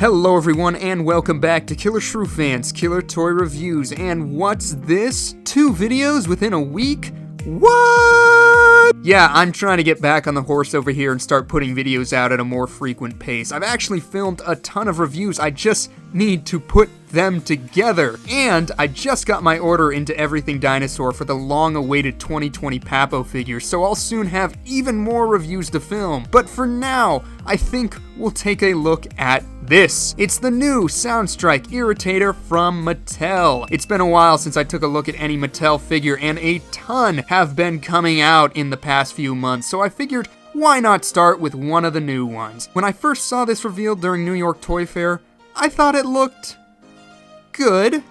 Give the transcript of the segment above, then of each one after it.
Hello everyone and welcome back to Killer Shrew Fans Killer Toy Reviews. And what's this? 2 videos within a week? What? Yeah, I'm trying to get back on the horse over here and start putting videos out at a more frequent pace. I've actually filmed a ton of reviews, I just need to put them together. And I just got my order into Everything Dinosaur for the long-awaited 2020 Papo figure, so I'll soon have even more reviews to film. But for now, I think we'll take a look at this. It's the new Sound Strike Irritator from Mattel. It's been a while since I took a look at any Mattel figure, and a ton have been coming out in the past few months, so I figured, why not start with one of the new ones? When I first saw this revealed during New York Toy Fair, I thought it looked good.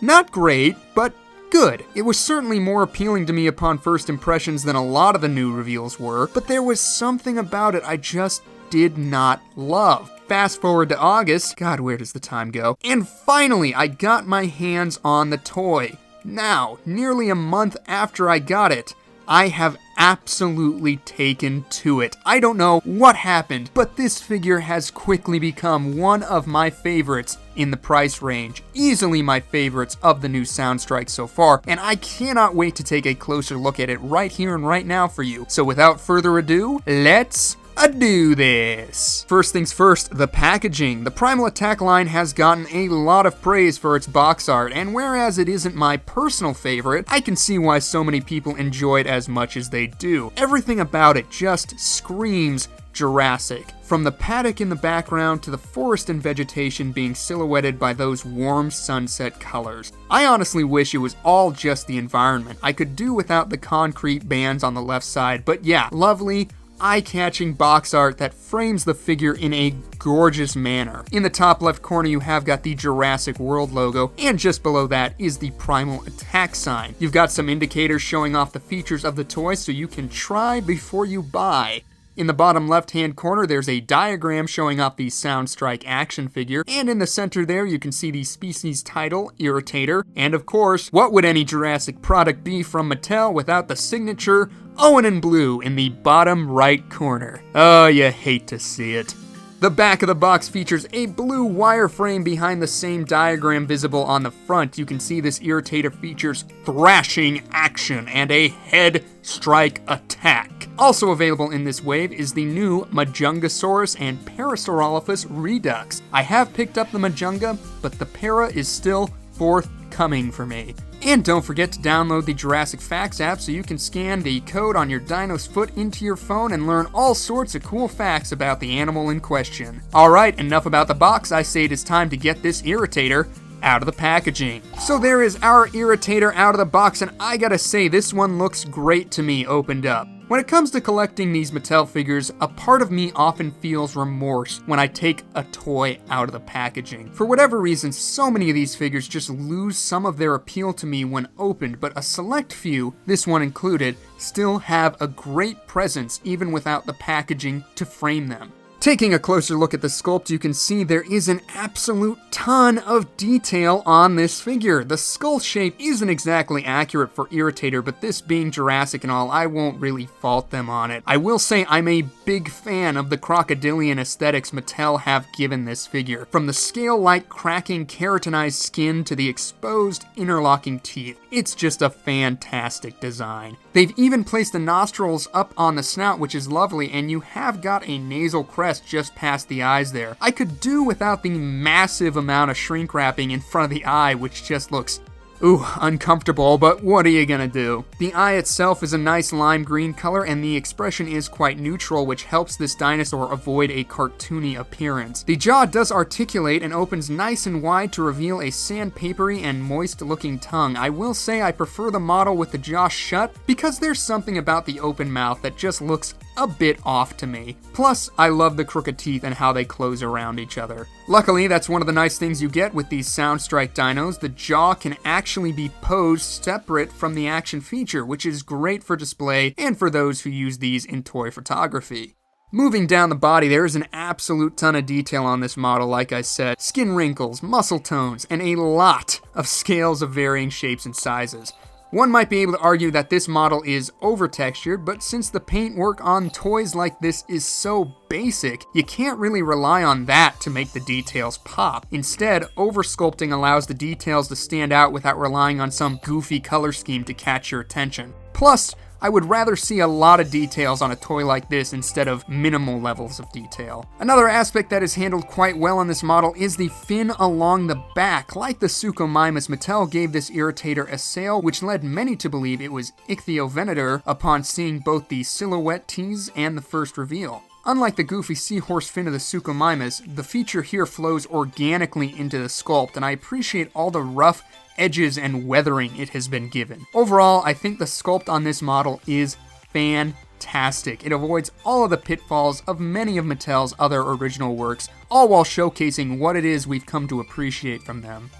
Not great, but good. It was certainly more appealing to me upon first impressions than a lot of the new reveals were, but there was something about it I just did not love. Fast forward to August, God, where does the time go? And finally, I got my hands on the toy. Now, nearly a month after I got it, I have absolutely taken to it. I don't know what happened, but this figure has quickly become one of my favorites in the price range. Easily my favorites of the new Sound Strike so far, and I cannot wait to take a closer look at it right here and right now for you. So without further ado, let's do this. First things first, the packaging. The Primal Attack line has gotten a lot of praise for its box art, and whereas it isn't my personal favorite, I can see why so many people enjoy it as much as they do. Everything about it just screams Jurassic. From the paddock in the background to the forest and vegetation being silhouetted by those warm sunset colors. I honestly wish it was all just the environment. I could do without the concrete bands on the left side, but yeah, lovely, eye-catching box art that frames the figure in a gorgeous manner. In the top left corner you have got the Jurassic World logo, and just below that is the Primal Attack sign. You've got some indicators showing off the features of the toy so you can try before you buy. In the bottom left-hand corner, there's a diagram showing off the Sound Strike action figure, and in the center there, you can see the species title, Irritator, and of course, what would any Jurassic product be from Mattel without the signature Owen in blue in the bottom right corner? Oh, you hate to see it. The back of the box features a blue wireframe behind the same diagram visible on the front. You can see this Irritator features thrashing action and a head strike attack. Also available in this wave is the new Majungasaurus and Parasaurolophus Redux. I have picked up the Majunga, but the Para is still forthcoming for me. And don't forget to download the Jurassic Facts app so you can scan the code on your dino's foot into your phone and learn all sorts of cool facts about the animal in question. Alright, enough about the box. I say it is time to get this Irritator out of the packaging. So there is our Irritator out of the box, and I gotta say, this one looks great to me opened up. When it comes to collecting these Mattel figures, a part of me often feels remorse when I take a toy out of the packaging. For whatever reason, so many of these figures just lose some of their appeal to me when opened, but a select few, this one included, still have a great presence even without the packaging to frame them. Taking a closer look at the sculpt, you can see there is an absolute ton of detail on this figure. The skull shape isn't exactly accurate for Irritator, but this being Jurassic and all, I won't really fault them on it. I will say I'm a big fan of the crocodilian aesthetics Mattel have given this figure. From the scale-like cracking keratinized skin to the exposed interlocking teeth. It's just a fantastic design. They've even placed the nostrils up on the snout, which is lovely, and you have got a nasal crest just past the eyes there. I could do without the massive amount of shrink wrapping in front of the eye, which just looks uncomfortable, but what are you gonna do? The eye itself is a nice lime green color, and the expression is quite neutral, which helps this dinosaur avoid a cartoony appearance. The jaw does articulate and opens nice and wide to reveal a sandpapery and moist looking tongue. I will say I prefer the model with the jaw shut because there's something about the open mouth that just looks a bit off to me. Plus, I love the crooked teeth and how they close around each other. Luckily, that's one of the nice things you get with these Sound Strike dinos. The jaw can actually be posed separate from the action feature, which is great for display and for those who use these in toy photography. Moving down the body, there is an absolute ton of detail on this model, like I said. Skin wrinkles, muscle tones, and a lot of scales of varying shapes and sizes. One might be able to argue that this model is over-textured, but since the paintwork on toys like this is so basic, you can't really rely on that to make the details pop. Instead, over-sculpting allows the details to stand out without relying on some goofy color scheme to catch your attention. Plus, I would rather see a lot of details on a toy like this instead of minimal levels of detail. Another aspect that is handled quite well on this model is the fin along the back. Like the Suchomimus, Mattel gave this Irritator a sail, which led many to believe it was Ichthyovenator upon seeing both the silhouette tease and the first reveal. Unlike the goofy seahorse fin of the Suchomimus, the feature here flows organically into the sculpt, and I appreciate all the rough edges and weathering it has been given. Overall, I think the sculpt on this model is fantastic. It avoids all of the pitfalls of many of Mattel's other original works, all while showcasing what it is we've come to appreciate from them.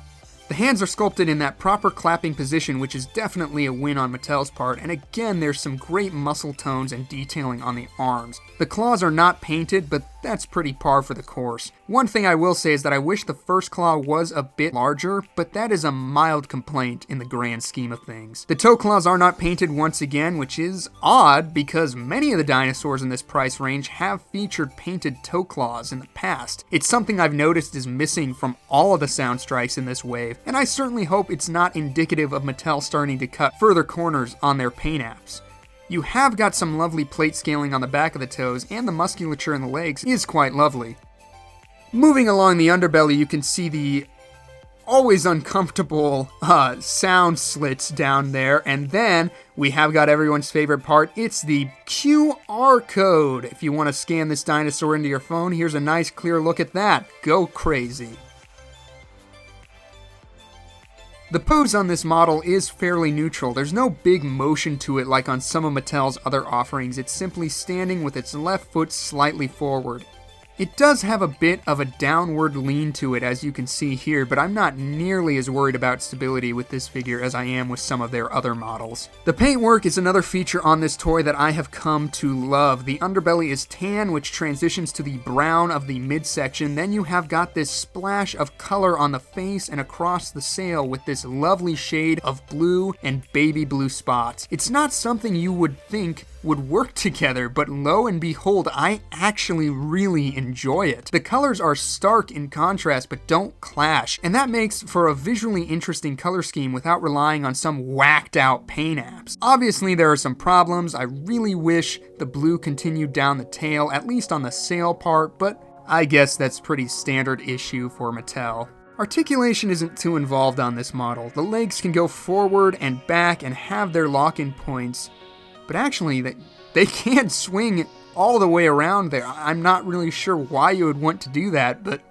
The hands are sculpted in that proper clapping position, which is definitely a win on Mattel's part, and again there's some great muscle tones and detailing on the arms. The claws are not painted, but that's pretty par for the course. One thing I will say is that I wish the first claw was a bit larger, but that is a mild complaint in the grand scheme of things. The toe claws are not painted once again, which is odd because many of the dinosaurs in this price range have featured painted toe claws in the past. It's something I've noticed is missing from all of the Sound Strikes in this wave, and I certainly hope it's not indicative of Mattel starting to cut further corners on their paint apps. You have got some lovely plate scaling on the back of the toes, and the musculature in the legs is quite lovely. Moving along the underbelly, you can see the always uncomfortable sound slits down there, and then we have got everyone's favorite part. It's the QR code. If you want to scan this dinosaur into your phone, here's a nice clear look at that. Go crazy. The pose on this model is fairly neutral. There's no big motion to it like on some of Mattel's other offerings. It's simply standing with its left foot slightly forward. It does have a bit of a downward lean to it, as you can see here, but I'm not nearly as worried about stability with this figure as I am with some of their other models. The paintwork is another feature on this toy that I have come to love. The underbelly is tan, which transitions to the brown of the midsection. Then you have got this splash of color on the face and across the sail with this lovely shade of blue and baby blue spots. It's not something you would think would work together, but lo and behold, I actually really enjoy it. The colors are stark in contrast, but don't clash, and that makes for a visually interesting color scheme without relying on some whacked out paint apps. Obviously, there are some problems. I really wish the blue continued down the tail, at least on the sail part, but I guess that's pretty standard issue for Mattel. Articulation isn't too involved on this model. The legs can go forward and back and have their lock-in points, but actually, they can't swing all the way around there. I'm not really sure why you would want to do that, but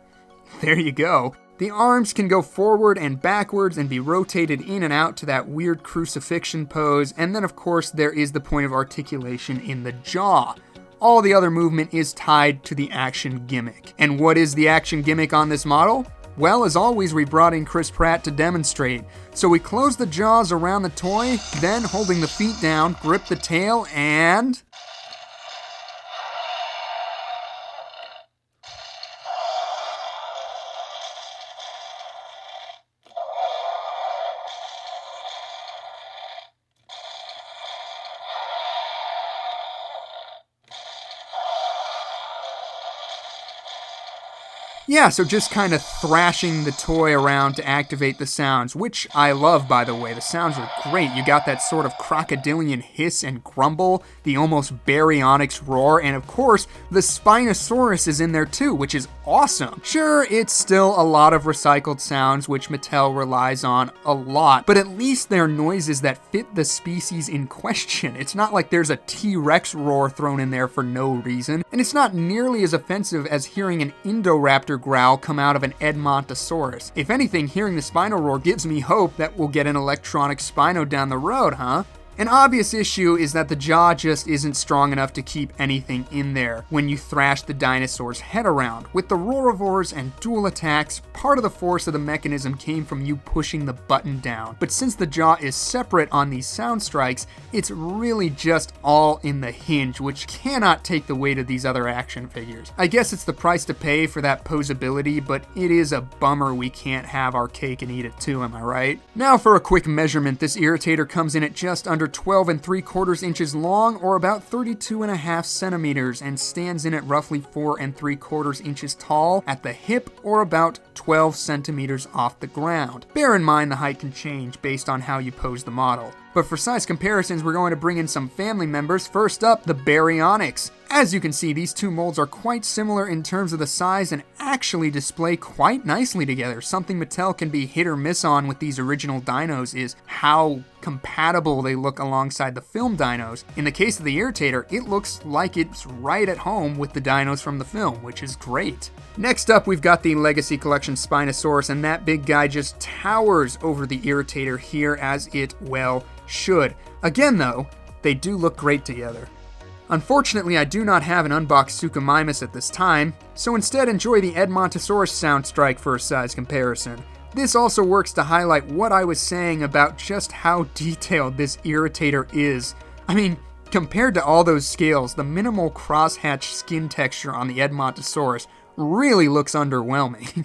there you go. The arms can go forward and backwards and be rotated in and out to that weird crucifixion pose, and then of course there is the point of articulation in the jaw. All the other movement is tied to the action gimmick. And what is the action gimmick on this model? Well, as always, we brought in Chris Pratt to demonstrate. So we close the jaws around the toy, then holding the feet down, grip the tail, and yeah, so just kind of thrashing the toy around to activate the sounds, which I love, by the way. The sounds are great. You got that sort of crocodilian hiss and grumble, the almost baryonyx roar, and of course, the Spinosaurus is in there too, which is awesome. Sure, it's still a lot of recycled sounds, which Mattel relies on a lot, but at least they're noises that fit the species in question. It's not like there's a T-Rex roar thrown in there for no reason, and it's not nearly as offensive as hearing an Indoraptor growl come out of an Edmontosaurus. If anything, hearing the Spino roar gives me hope that we'll get an electronic Spino down the road, huh? An obvious issue is that the jaw just isn't strong enough to keep anything in there when you thrash the dinosaur's head around. With the roarivores and dual attacks, part of the force of the mechanism came from you pushing the button down. But since the jaw is separate on these sound strikes, it's really just all in the hinge, which cannot take the weight of these other action figures. I guess it's the price to pay for that posability, but it is a bummer we can't have our cake and eat it too, am I right? Now for a quick measurement, this Irritator comes in at just under 12 3/4 inches long, or about 32.5 centimeters, and stands in at roughly 4 3/4 inches tall at the hip, or about 12 centimeters off the ground. Bear in mind the height can change based on how you pose the model. But for size comparisons, we're going to bring in some family members. First up, the Baryonyx. As you can see, these two molds are quite similar in terms of the size and actually display quite nicely together. Something Mattel can be hit or miss on with these original dinos is how compatible they look alongside the film dinos. In the case of the Irritator, it looks like it's right at home with the dinos from the film, which is great. Next up, we've got the Legacy Collection Spinosaurus, and that big guy just towers over the Irritator here, as it well should. Again though, they do look great together. Unfortunately, I do not have an unboxed Suchomimus at this time, so instead enjoy the Edmontosaurus Sound Strike for a size comparison. This also works to highlight what I was saying about just how detailed this Irritator is. I mean, compared to all those scales, the minimal crosshatch skin texture on the Edmontosaurus really looks underwhelming.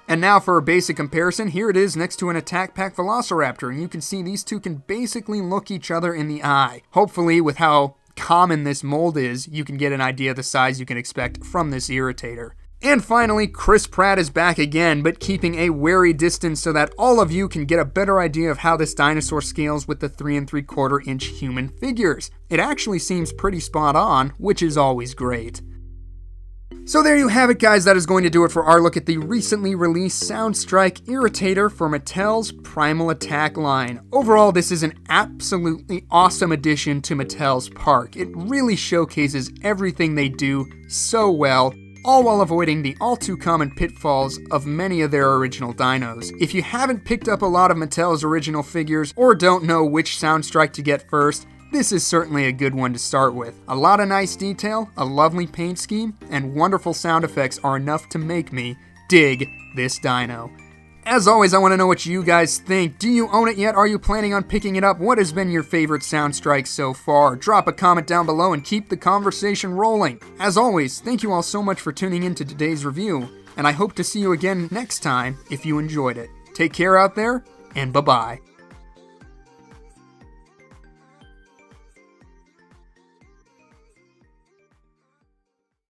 And now for a basic comparison, here it is next to an Attack Pack Velociraptor, and you can see these two can basically look each other in the eye. Hopefully, with how common this mold is, you can get an idea of the size you can expect from this Irritator. And finally, Chris Pratt is back again, but keeping a wary distance so that all of you can get a better idea of how this dinosaur scales with the 3 3/4 inch human figures. It actually seems pretty spot on, which is always great. So there you have it, guys. That is going to do it for our look at the recently released Sound Strike Irritator for Mattel's Primal Attack line. Overall, this is an absolutely awesome addition to Mattel's park. It really showcases everything they do so well, all while avoiding the all-too-common pitfalls of many of their original dinos. If you haven't picked up a lot of Mattel's original figures, or don't know which Sound Strike to get first, this is certainly a good one to start with. A lot of nice detail, a lovely paint scheme, and wonderful sound effects are enough to make me dig this dino. As always, I want to know what you guys think. Do you own it yet? Are you planning on picking it up? What has been your favorite Sound Strike so far? Drop a comment down below and keep the conversation rolling. As always, thank you all so much for tuning in to today's review, and I hope to see you again next time if you enjoyed it. Take care out there, and bye-bye.